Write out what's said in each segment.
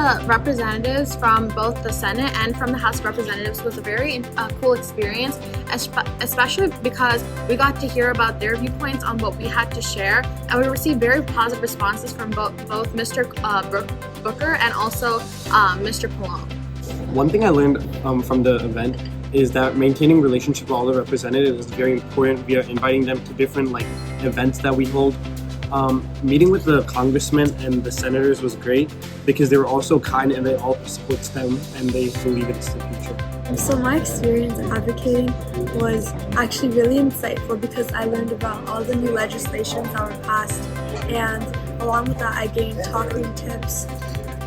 the representatives from both the Senate and from the House of Representatives was a very cool experience, especially because we got to hear about their viewpoints on what we had to share, and we received very positive responses from both Mr. Booker and also Mr. Pallone. One thing I learned from the event is that maintaining relationships with all the representatives is very important via inviting them to different events that we hold. Meeting with the congressmen and the senators was great because they were also kind and they all support STEM and they believe it's the future. So my experience advocating was actually really insightful because I learned about all the new legislations that were passed, and along with that I gained talking tips.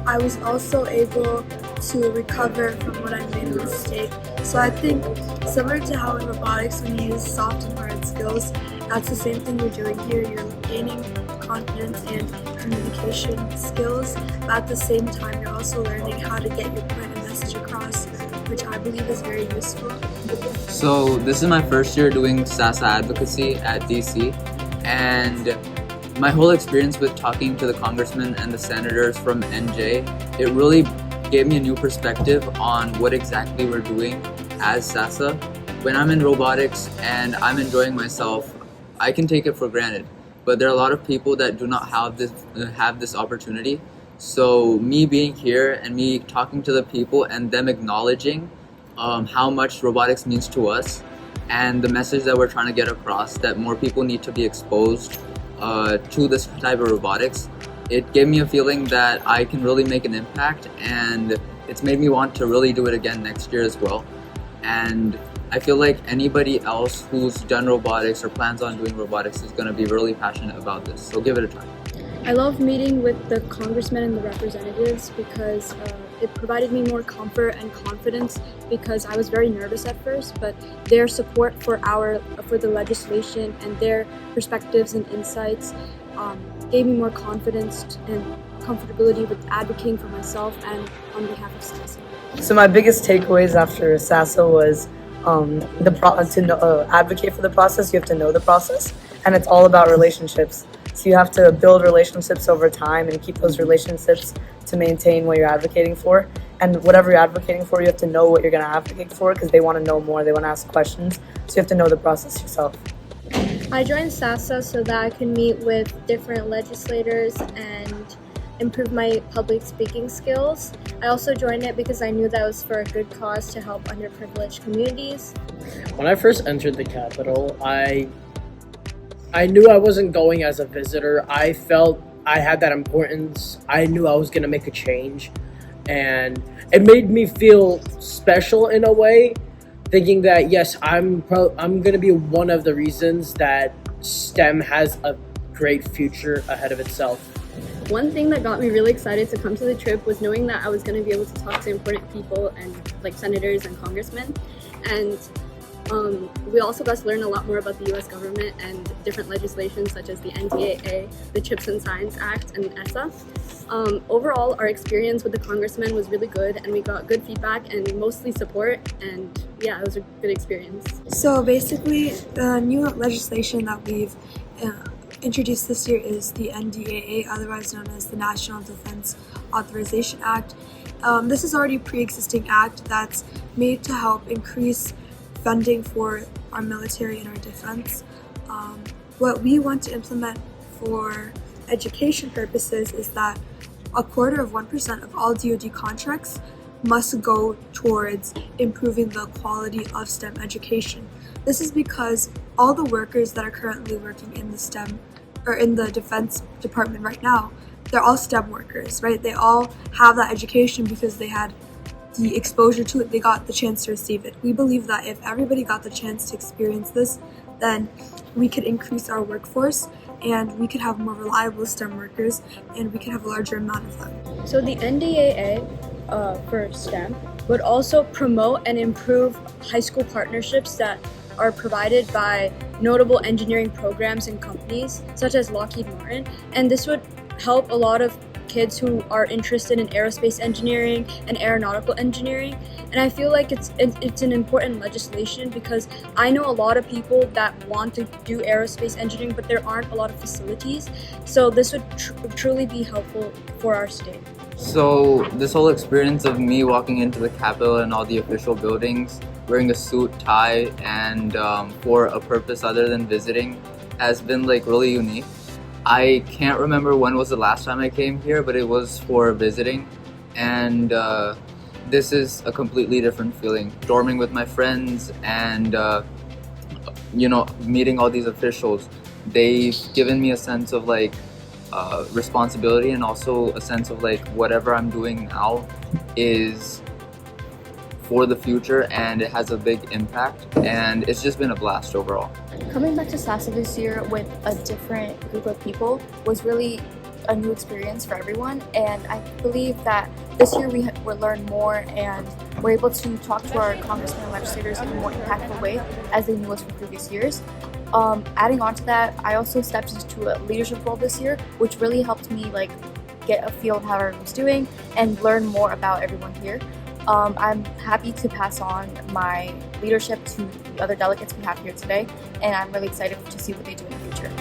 I was also able to recover from what I made a mistake. So I think similar to how in robotics when you use soft and hard skills, that's the same thing you're doing here. You're gaining confidence and communication skills, but at the same time you're also learning how to get your point and message across, which I believe is very useful. So this is my first year doing SASA Advocacy at DC, and my whole experience with talking to the congressmen and the senators from NJ, it really gave me a new perspective on what exactly we're doing as SASA. When I'm in robotics and I'm enjoying myself, I can take it for granted. But there are a lot of people that do not have this opportunity. So me being here and me talking to the people and them acknowledging how much robotics means to us and the message that we're trying to get across, that more people need to be exposed to this type of robotics, it gave me a feeling that I can really make an impact, and it's made me want to really do it again next year as well. And I feel like anybody else who's done robotics or plans on doing robotics is going to be really passionate about this, so give it a try. I love meeting with the congressmen and the representatives because it provided me more comfort and confidence because I was very nervous at first, but their support for the legislation and their perspectives and insights gave me more confidence and comfortability with advocating for myself and on behalf of SASA. So my biggest takeaways after SASA was to advocate for the process, you have to know the process, and it's all about relationships. So you have to build relationships over time and keep those relationships to maintain what you're advocating for. And whatever you're advocating for, you have to know what you're going to advocate for because they want to know more, they want to ask questions. So you have to know the process yourself. I joined SASA so that I can meet with different legislators and improve my public speaking skills. I also joined it because I knew that it was for a good cause to help underprivileged communities. When I first entered the Capitol, I knew I wasn't going as a visitor. I felt I had that importance. I knew I was going to make a change, and it made me feel special in a way, thinking that yes, I'm going to be one of the reasons that STEM has a great future ahead of itself. One thing that got me really excited to come to the trip was knowing that I was going to be able to talk to important people and like senators and congressmen, and we also got to learn a lot more about the U.S. government and different legislation such as the NDAA, the Chips and Science Act, and ESSA. Overall, our experience with the congressmen was really good, and we got good feedback and mostly support, and yeah, it was a good experience. So basically, the new legislation that we've introduced this year is the NDAA, otherwise known as the National Defense Authorization Act. This is already a pre-existing act that's made to help increase funding for our military and our defense. What we want to implement for education purposes is that 0.25% of all DoD contracts must go towards improving the quality of STEM education. This is because all the workers that are currently working in the STEM or in the Defense Department right now, they're all STEM workers, right? They all have that education because they had the exposure to it, they got the chance to receive it. We believe that if everybody got the chance to experience this, then we could increase our workforce and we could have more reliable STEM workers and we could have a larger amount of them. So the NDAA for STEM would also promote and improve high school partnerships that are provided by notable engineering programs and companies such as Lockheed Martin, and this would help a lot of kids who are interested in aerospace engineering and aeronautical engineering. And I feel like it's an important legislation because I know a lot of people that want to do aerospace engineering, but there aren't a lot of facilities. So this would truly be helpful for our state. So this whole experience of me walking into the Capitol and all the official buildings, wearing a suit, tie, and for a purpose other than visiting, has been like really unique. I can't remember when was the last time I came here, but it was for visiting, and this is a completely different feeling. Dorming with my friends and meeting all these officials, they've given me a sense of like responsibility and also a sense of like whatever I'm doing now is for the future and it has a big impact, and it's just been a blast overall. Coming back to SASA this year with a different group of people was really a new experience for everyone, and I believe that this year we learned more and we're able to talk to our congressmen and legislators in a more impactful way as they knew us from previous years. Adding on to that, I also stepped into a leadership role this year, which really helped me like get a feel of how everyone's doing and learn more about everyone here. I'm happy to pass on my leadership to the other delegates we have here today, and I'm really excited to see what they do in the future.